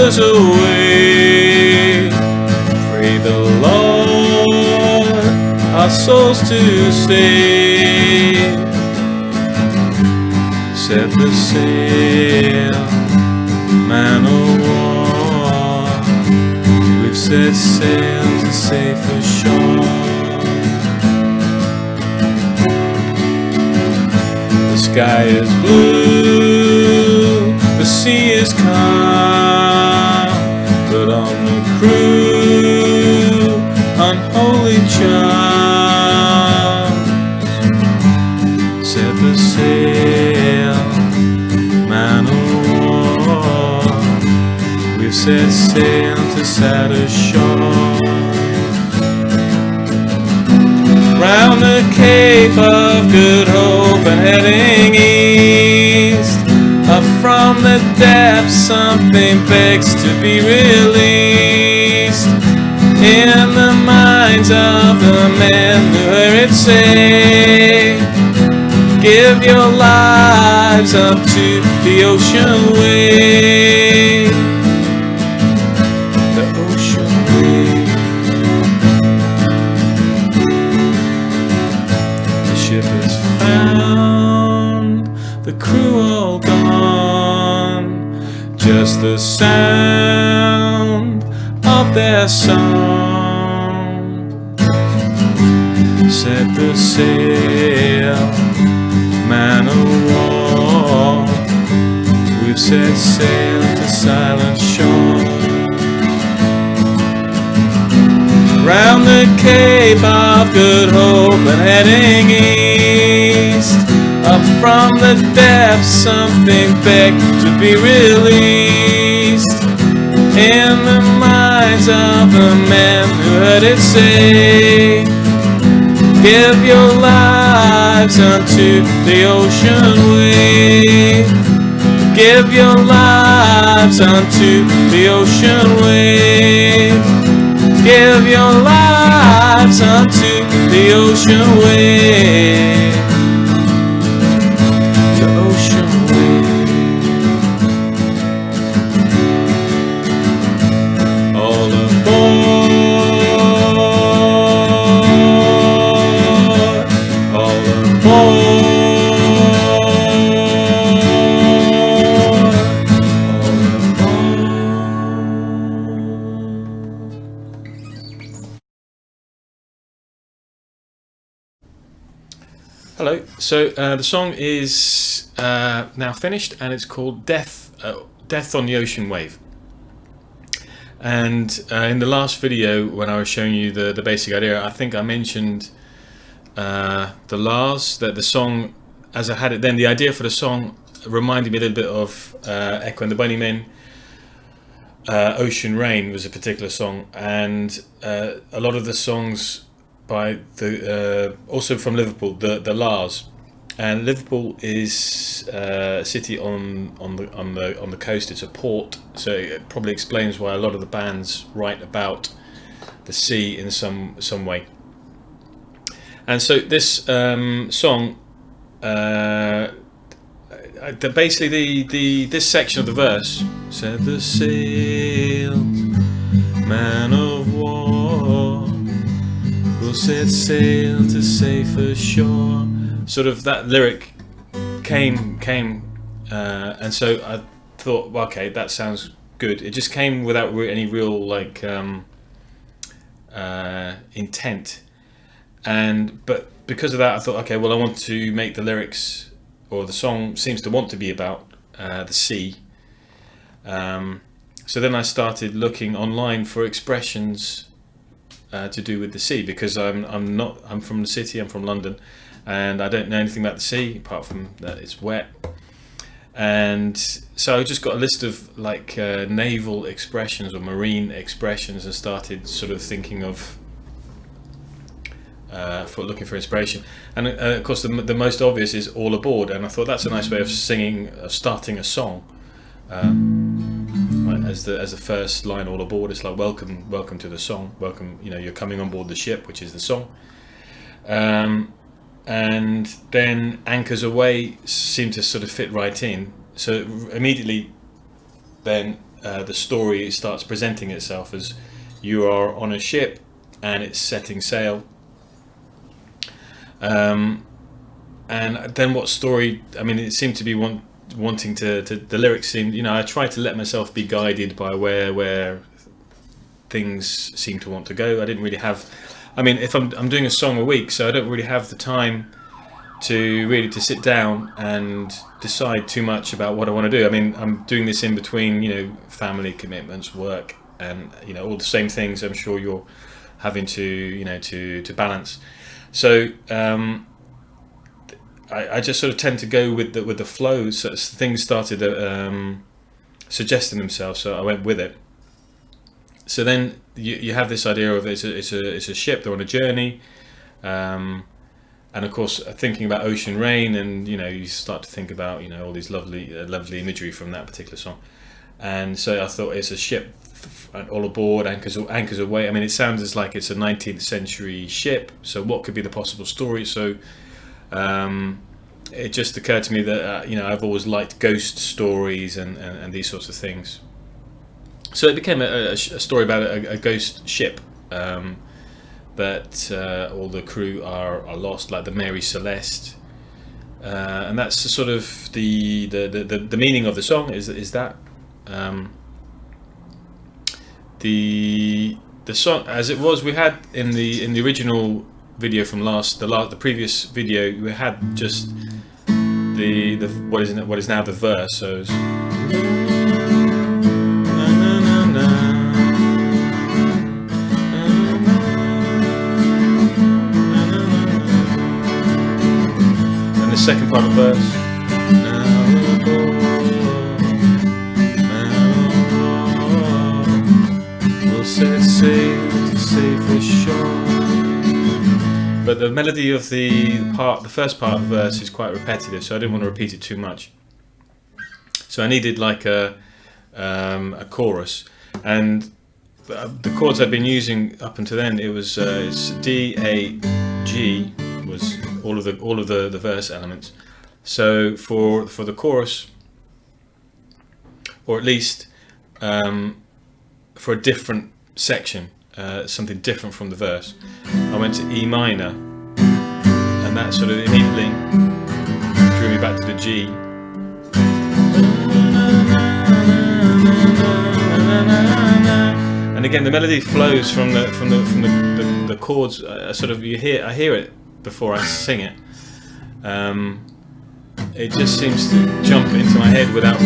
us away. Pray the Lord our souls to save. Set the sail, man o' war. We've set sail to safer shore. The sky is blue, the sea is calm, but on the crew, unholy charms. Set the sail, man o' war. We've set sail to sadder shore. Round the Cape of Good Hope and heading east, up from the depths something begs to be released. In the minds of the men who heard it say, give your lives up to the ocean wave. The ocean wave. The ship is found, the crew all gone, just the sound of their song. Set the sail, man o' war. We've set sail to silent shore. Round the Cape of Good Hope and heading east, up from the depths something begged to be released. In the minds of the men who heard it say, give your lives unto the ocean wave. Give your lives unto the ocean wave. Give your lives unto the ocean wave. The ocean wave. All aboard. All aboard. Hello. So the song is now finished, and it's called "Death on the Ocean Wave." And in the last video, when I was showing you the basic idea, I think I mentioned the Lars, that the song, as I had it then, the idea for the song reminded me a little bit of Echo and the Bunnymen. Ocean Rain was a particular song, and a lot of the songs by the also from Liverpool, the Lars. And Liverpool is a city on the coast. It's a port, so it probably explains why a lot of the bands write about the sea in some way. And so this song, basically this section of the verse said, "The sails, man of war, will set sail to safer shore." Sort of that lyric came, and so I thought, well, okay, that sounds good. It just came without any real like intent, but because of that, I thought, okay, well, I want to make the lyrics, or the song seems to want to be about the sea. So then I started looking online for expressions to do with the sea, because I'm from the city, I'm from London, and I don't know anything about the sea apart from that it's wet. And so I just got a list of like naval expressions or marine expressions, and started sort of thinking of looking for inspiration. And of course the most obvious is "all aboard," and I thought that's a nice way of starting a song. As the first line, "all aboard," it's like welcome to the song, welcome, you're coming on board the ship, which is the song. And then "anchors away" seemed to sort of fit right in. So immediately then the story starts presenting itself as you are on a ship and it's setting sail. And then what story? I mean, it seemed to be wanting to. The lyrics seemed, I tried to let myself be guided by where things seem to want to go. I didn't really have. I mean, if I'm doing a song a week, so I don't really have the time to sit down and decide too much about what I want to do. I mean, I'm doing this in between, family commitments, work, and all the same things. I'm sure you're having to balance. So I just sort of tend to go with the flow. So things started suggesting themselves, so I went with it. So then you have this idea of it's a ship. They're on a journey. And of course, thinking about ocean rain, and you start to think about all these lovely imagery from that particular song. And so I thought it's a ship, all aboard, anchors away. I mean, it sounds like it's a 19th century ship. So what could be the possible story? So it just occurred to me that I've always liked ghost stories and these sorts of things. So it became a story about a ghost ship. That all the crew are lost, like the Mary Celeste, and that's sort of the meaning of the song is that the song as it was. We had in the original video from the previous video, we had just the what is now the verse. So it's, second part of the verse. We'll set sail to safer shore. But the melody of the first part of the verse is quite repetitive, so I didn't want to repeat it too much. So I needed like a chorus, and the chords I've been using up until then, it was it's D, A, G. Was all of the verse elements. So for the chorus, or at least for a different section, something different from the verse, I went to E minor, and that sort of immediately drew me back to the G. And again, the melody flows from the chords. I hear it before I sing it. It just seems to jump into my head without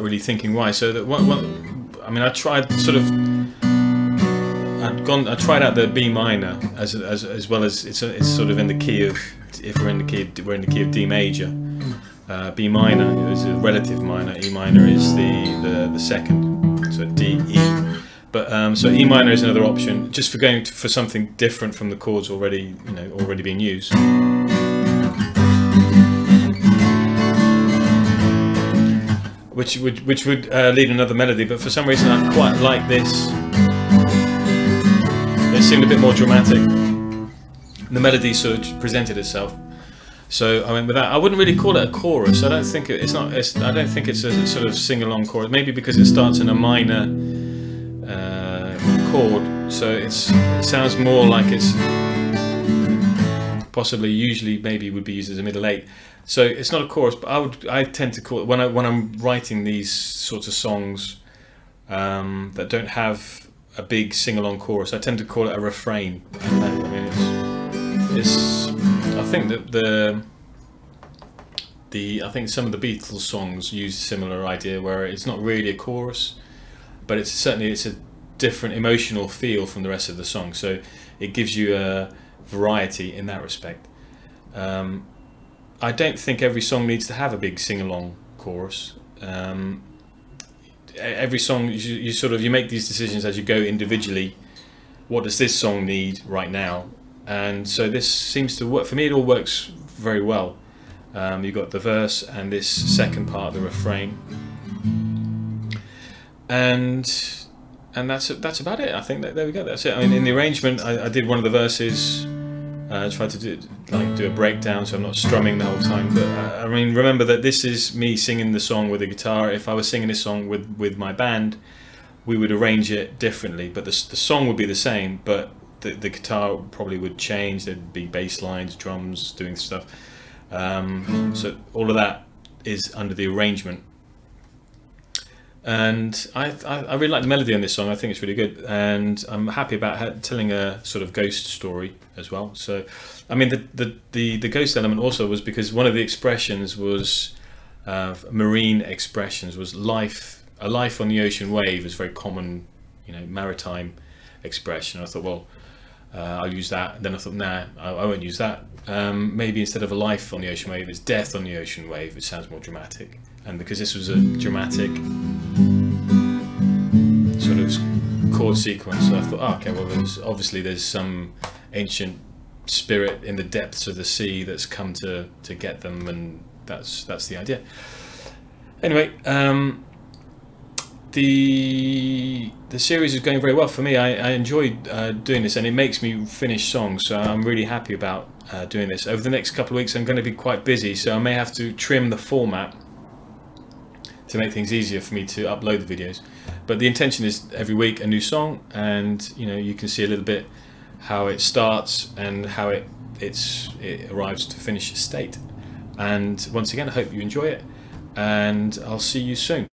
really thinking why. So that I mean, I tried sort of. I tried out the B minor as well as it's sort of in the key of, if we're in the key of D major. B minor is a relative minor. E minor is the second. So D, E. But so E minor is another option, just for going for something different from the chords already being used. Which would lead another melody, but for some reason I quite like this. It seemed a bit more dramatic. The melody sort of presented itself, so I went with that. I wouldn't really call it a chorus. I don't think I don't think it's a sort of sing-along chorus. Maybe because it starts in a minor chord, so it sounds more like it's possibly usually maybe would be used as a middle eight. So it's not a chorus, but I tend to call it when I'm writing these sorts of songs that don't have a big sing-along chorus. I tend to call it a refrain. I mean, it's I think that I think some of the Beatles songs use a similar idea where it's not really a chorus, but it's a different emotional feel from the rest of the song, so it gives you a variety in that respect. I don't think every song needs to have a big sing-along chorus. Every song you make these decisions as you go individually. What does this song need right now? And so this seems to work for me. It all works very well. You've got the verse and this second part, the refrain, and that's about it. I think there we go. That's it. I mean, in the arrangement, I did one of the verses Try to do a breakdown so I'm not strumming the whole time. But I mean, remember that this is me singing the song with a guitar. If I was singing this song with my band, we would arrange it differently, but the song would be the same, but the guitar probably would change. There'd be bass lines, drums doing stuff. So all of that is under the arrangement. And I really like the melody on this song. I think it's really good, and I'm happy about telling a sort of ghost story as well. So, I mean, the ghost element also was because one of the expressions was marine expressions, was life. A life on the ocean wave is a very common, maritime expression. I thought, well, I'll use that. And then I thought, nah, I won't use that. Maybe instead of a life on the ocean wave, it's death on the ocean wave. It sounds more dramatic. And because this was a dramatic sort of chord sequence, so I thought, oh, okay, well, there's some ancient spirit in the depths of the sea that's come to get them, and that's the idea. Anyway, the series is going very well for me. I enjoyed doing this, and it makes me finish songs, so I'm really happy about doing this. Over the next couple of weeks I'm going to be quite busy, so I may have to trim the format to make things easier for me to upload the videos. But the intention is every week a new song, and you can see a little bit how it starts and how it arrives to finished state. And once again, I hope you enjoy it, and I'll see you soon.